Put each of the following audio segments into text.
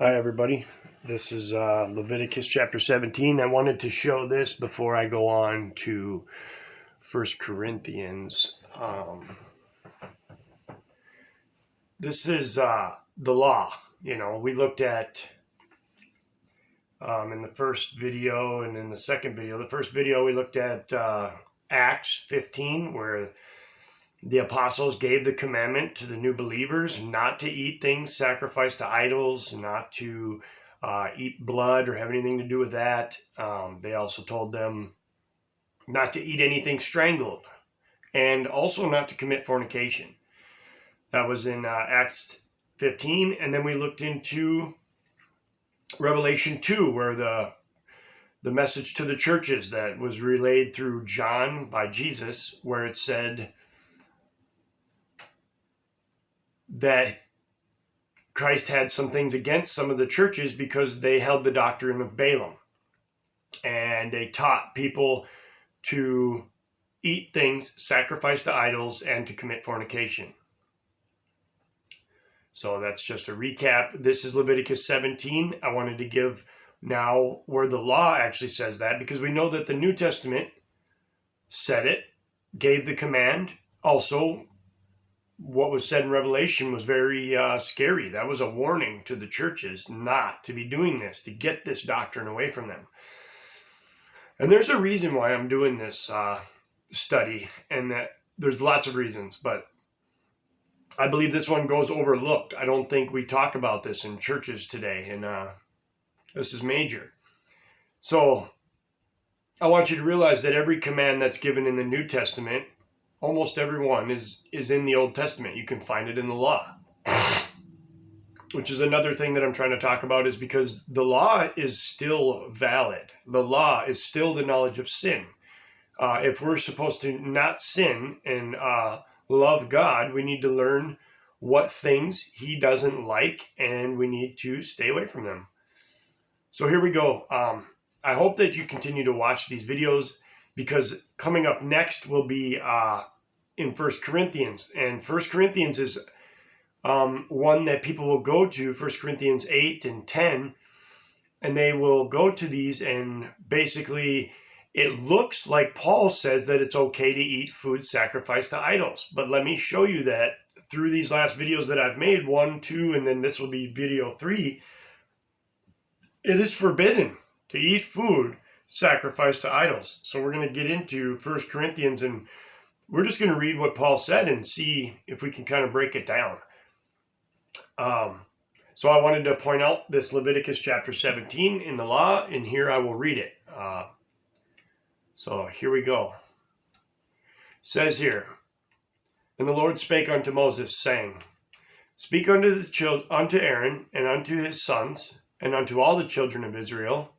Hi everybody, this is Leviticus chapter 17. I wanted to show this before I go on to 1 Corinthians. This is the law. We looked at in the first video and in the second video. The first video we looked at Acts 15, where the apostles gave the commandment to the new believers not to eat things sacrificed to idols, not to eat blood or have anything to do with that. They also told them not to eat anything strangled and also not to commit fornication. That was in Acts 15. And then we looked into Revelation 2, where the message to the churches that was relayed through John by Jesus, where it said that Christ had some things against some of the churches because they held the doctrine of Balaam. And they taught people to eat things sacrificed to idols and to commit fornication. So that's just a recap. This is Leviticus 17. I wanted to give now where the law actually says that, because we know that the New Testament said it, gave the command. Also, what was said in Revelation was very scary. That was a warning to the churches not to be doing this, to get this doctrine away from them. And there's a reason why I'm doing this study, and that there's lots of reasons, but I believe this one goes overlooked. I don't think we talk about this in churches today, and this is major. So I want you to realize that every command that's given in the New Testament, almost every one is in the Old Testament. You can find it in the law, which is another thing that I'm trying to talk about, is because the law is still valid. The law is still the knowledge of sin. If we're supposed to not sin and love God, we need to learn what things he doesn't like, and we need to stay away from them. So here we go. I hope that you continue to watch these videos, because coming up next will be in 1 Corinthians. And 1 Corinthians is one that people will go to, 1 Corinthians 8 and 10, and they will go to these, and basically it looks like Paul says that it's okay to eat food sacrificed to idols. But let me show you that through these last videos that I've made, 1, 2, and then this will be video 3, it is forbidden to eat food sacrificed to idols. So we're going to get into 1 Corinthians, and we're just going to read what Paul said and see if we can kind of break it down. So I wanted to point out this Leviticus chapter 17 in the law, and here I will read it. So here we go. It says here, "And the Lord spake unto Moses, saying, Speak unto Aaron and unto his sons and unto all the children of Israel,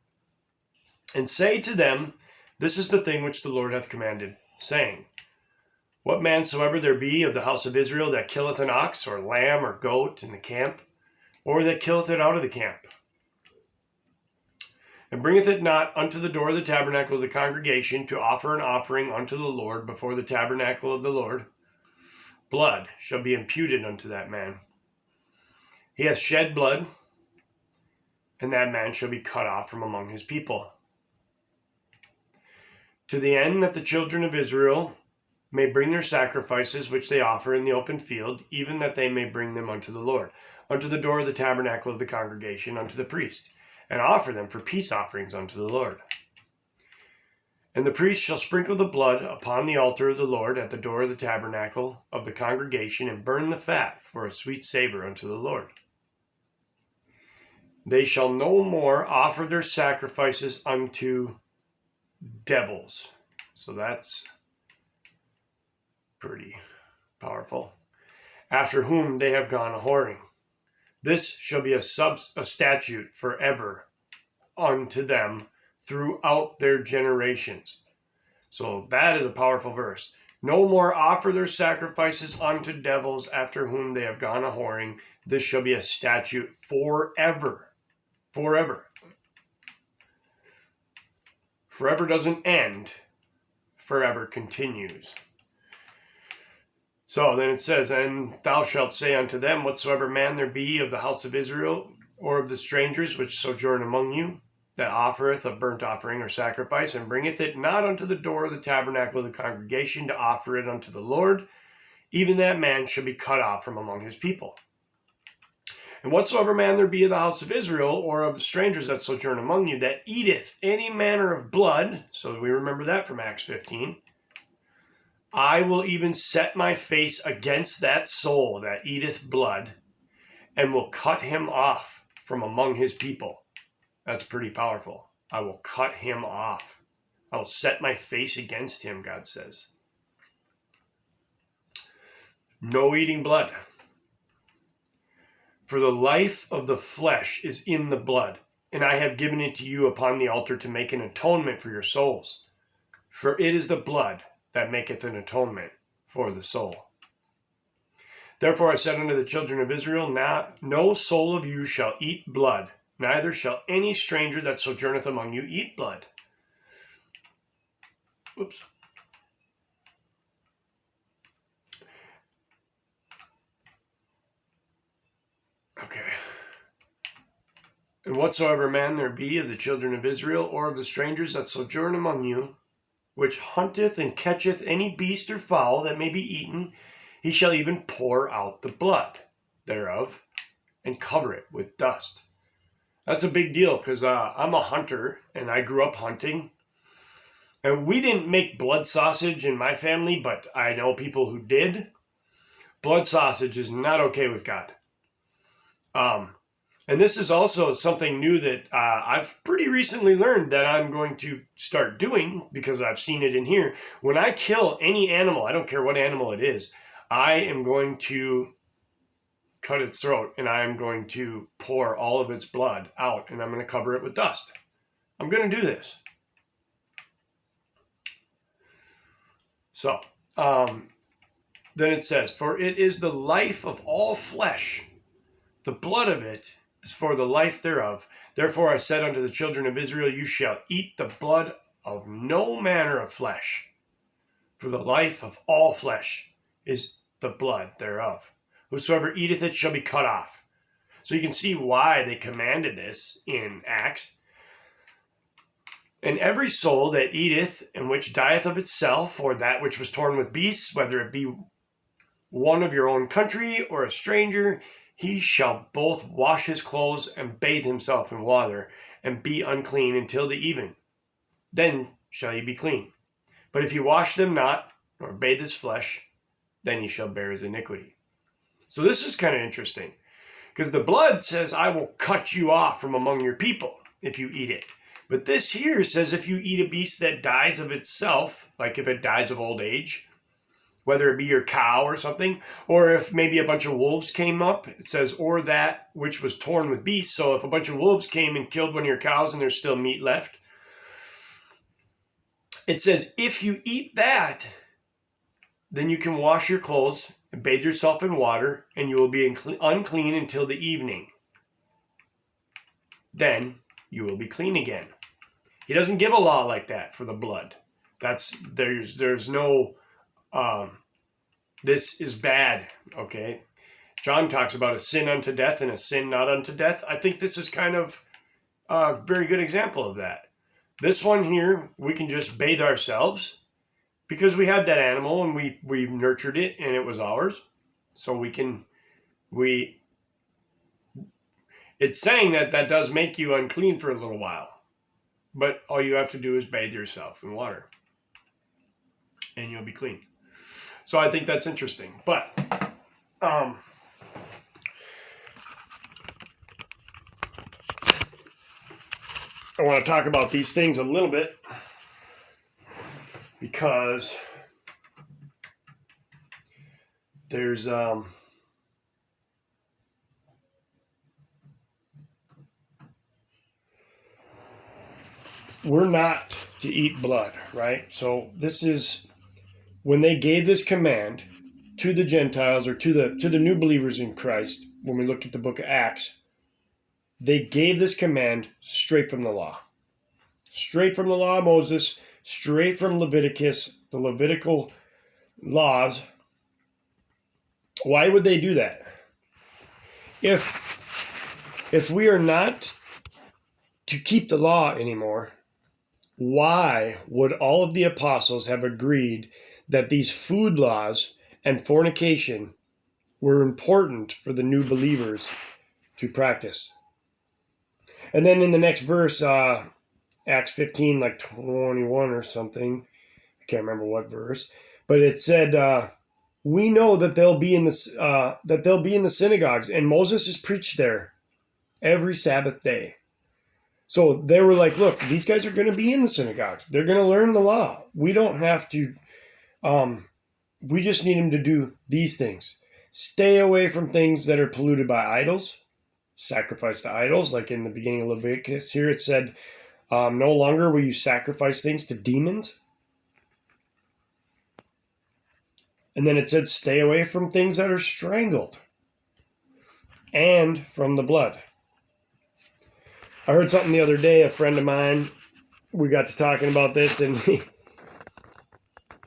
and say to them, This is the thing which the Lord hath commanded, saying, What man soever there be of the house of Israel that killeth an ox or lamb or goat in the camp, or that killeth it out of the camp, and bringeth it not unto the door of the tabernacle of the congregation to offer an offering unto the Lord before the tabernacle of the Lord, blood shall be imputed unto that man. He hath shed blood, and that man shall be cut off from among his people. To the end that the children of Israel may bring their sacrifices which they offer in the open field, even that they may bring them unto the Lord, unto the door of the tabernacle of the congregation, unto the priest, and offer them for peace offerings unto the Lord. And the priest shall sprinkle the blood upon the altar of the Lord at the door of the tabernacle of the congregation, and burn the fat for a sweet savor unto the Lord. They shall no more offer their sacrifices unto devils." So that's pretty powerful. "After whom they have gone a whoring. This shall be a statute forever unto them throughout their generations." So that is a powerful verse. No more offer their sacrifices unto devils after whom they have gone a whoring. This shall be a statute forever. Forever. Forever doesn't end. Forever continues. So then it says, "And thou shalt say unto them, Whatsoever man there be of the house of Israel or of the strangers which sojourn among you, that offereth a burnt offering or sacrifice, and bringeth it not unto the door of the tabernacle of the congregation to offer it unto the Lord, even that man shall be cut off from among his people. And whatsoever man there be of the house of Israel, or of the strangers that sojourn among you, that eateth any manner of blood, so we remember that from Acts 15, I will even set my face against that soul that eateth blood, and will cut him off from among his people. That's pretty powerful. I will cut him off. I will set my face against him, God says. No eating blood. For the life of the flesh is in the blood, and I have given it to you upon the altar to make an atonement for your souls. For it is the blood that maketh an atonement for the soul. Therefore I said unto the children of Israel, no soul of you shall eat blood, neither shall any stranger that sojourneth among you eat blood. Oops. Okay. And whatsoever man there be of the children of Israel, or of the strangers that sojourn among you, which hunteth and catcheth any beast or fowl that may be eaten, he shall even pour out the blood thereof, and cover it with dust. That's a big deal, because I'm a hunter, and I grew up hunting. And we didn't make blood sausage in my family, but I know people who did. Blood sausage is not okay with God. And this is also something new that I've pretty recently learned that I'm going to start doing, because I've seen it in here. When I kill any animal, I don't care what animal it is, I am going to cut its throat, and I am going to pour all of its blood out, and I'm going to cover it with dust. I'm going to do this. So, then it says, for it is the life of all flesh. The blood of it is for the life thereof. Therefore I said unto the children of Israel, you shall eat the blood of no manner of flesh. For the life of all flesh is the blood thereof. Whosoever eateth it shall be cut off. So you can see why they commanded this in Acts. And every soul that eateth, and which dieth of itself, or that which was torn with beasts, whether it be one of your own country or a stranger, he shall both wash his clothes and bathe himself in water, and be unclean until the even. Then shall he be clean. But if he wash them not, nor bathe his flesh, then he shall bear his iniquity. So this is kind of interesting, because the blood says, I will cut you off from among your people if you eat it. But this here says if you eat a beast that dies of itself, like if it dies of old age, whether it be your cow or something, or if maybe a bunch of wolves came up, it says, or that which was torn with beasts. So if a bunch of wolves came and killed one of your cows and there's still meat left, it says, if you eat that, then you can wash your clothes and bathe yourself in water, and you will be unclean until the evening. Then you will be clean again. He doesn't give a law like that for the blood. There's no, this is bad, okay? John talks about a sin unto death and a sin not unto death. I think this is kind of a very good example of that. This one here, we can just bathe ourselves because we had that animal and we nurtured it and it was ours. So it's saying that does make you unclean for a little while. But all you have to do is bathe yourself in water and you'll be clean. So I think that's interesting. But I want to talk about these things a little bit because there's we're not to eat blood, right? So this is when they gave this command to the Gentiles or to the new believers in Christ. When we look at the book of Acts, they gave this command straight from the law. Straight from the law of Moses, straight from Leviticus, the Levitical laws. Why would they do that? If if we are not to keep the law anymore, why would all of the apostles have agreed that these food laws and fornication were important for the new believers to practice? And then in the next verse, Acts 15, like 21 or something, I can't remember what verse, but it said, we know that they'll be in the synagogues, and Moses is preached there every Sabbath day. So they were like, look, these guys are going to be in the synagogues. They're going to learn the law. We don't have to, we just need them to do these things. Stay away from things that are polluted by idols, sacrifice to idols. Like in the beginning of Leviticus here, it said, no longer will you sacrifice things to demons. And then it said, stay away from things that are strangled and from the blood. I heard something the other day, a friend of mine, we got to talking about this, and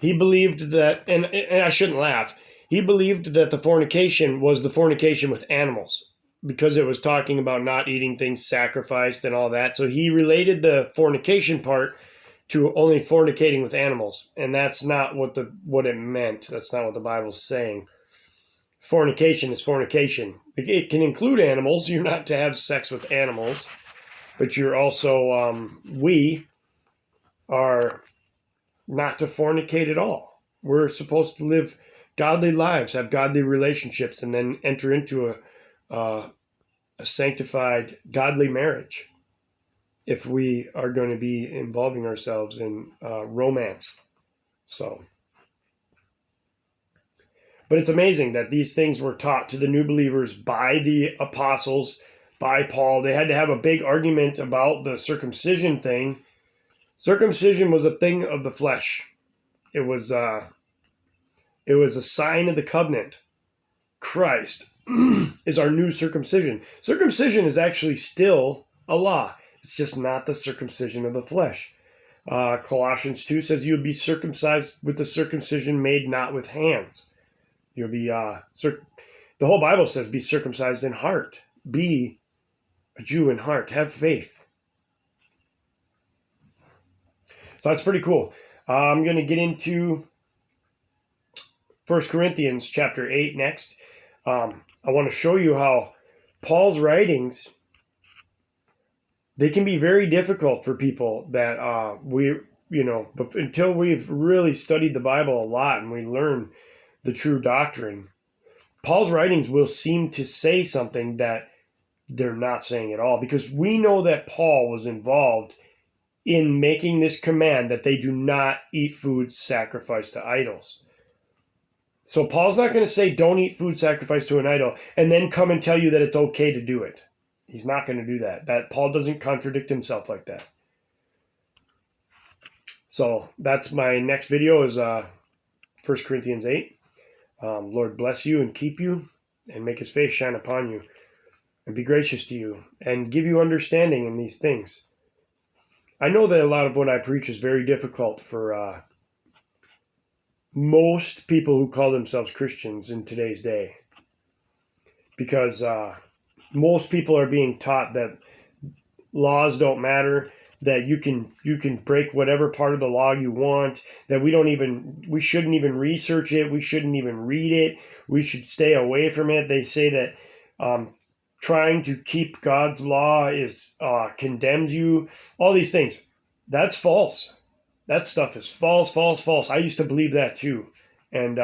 he believed that, and I shouldn't laugh, he believed that the fornication was the fornication with animals because it was talking about not eating things sacrificed and all that. So he related the fornication part to only fornicating with animals, and that's not what it meant. That's not what the Bible's saying. Fornication is fornication. It can include animals. You're not to have sex with animals. But you're also, we are not to fornicate at all. We're supposed to live godly lives, have godly relationships, and then enter into a sanctified, godly marriage if we are going to be involving ourselves in romance. So, but it's amazing that these things were taught to the new believers by the apostles, by Paul. They had to have a big argument about the circumcision thing. Circumcision was a thing of the flesh. It was a sign of the covenant. Christ is our new circumcision. Circumcision is actually still a law. It's just not the circumcision of the flesh. Colossians 2 says you'll be circumcised with the circumcision made not with hands. You'll be the whole Bible says be circumcised in heart. Be a Jew in heart. Have faith. So that's pretty cool. I'm going to get into 1 Corinthians chapter 8 next. I want to show you how Paul's writings, they can be very difficult for people that but until we've really studied the Bible a lot and we learn the true doctrine, Paul's writings will seem to say something that they're not saying at all, because we know that Paul was involved in making this command that they do not eat food sacrificed to idols. So Paul's not going to say don't eat food sacrificed to an idol and then come and tell you that it's okay to do it. He's not going to do that. That Paul doesn't contradict himself like that. So that's my next video is 1 Corinthians 8. Lord bless you and keep you and make his face shine upon you and be gracious to you and give you understanding in these things. I know that a lot of what I preach is very difficult for most people who call themselves Christians in today's day, because most people are being taught that laws don't matter, that you can break whatever part of the law you want, that we shouldn't even research it, we shouldn't even read it, we should stay away from it. They say that trying to keep God's law is condemns you. All these things. That's false. That stuff is false, false, false. I used to believe that too. And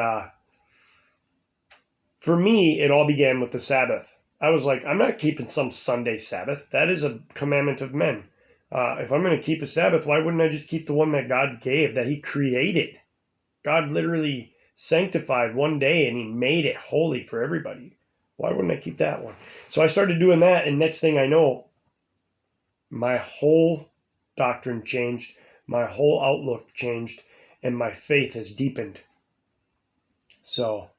for me, it all began with the Sabbath. I was like, I'm not keeping some Sunday Sabbath. That is a commandment of men. If I'm going to keep a Sabbath, why wouldn't I just keep the one that God gave, that he created? God literally sanctified one day and he made it holy for everybody. Why wouldn't I keep that one? So I started doing that, and next thing I know, my whole doctrine changed, my whole outlook changed, and my faith has deepened. So,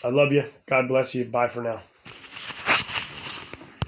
I love you. God bless you. Bye for now.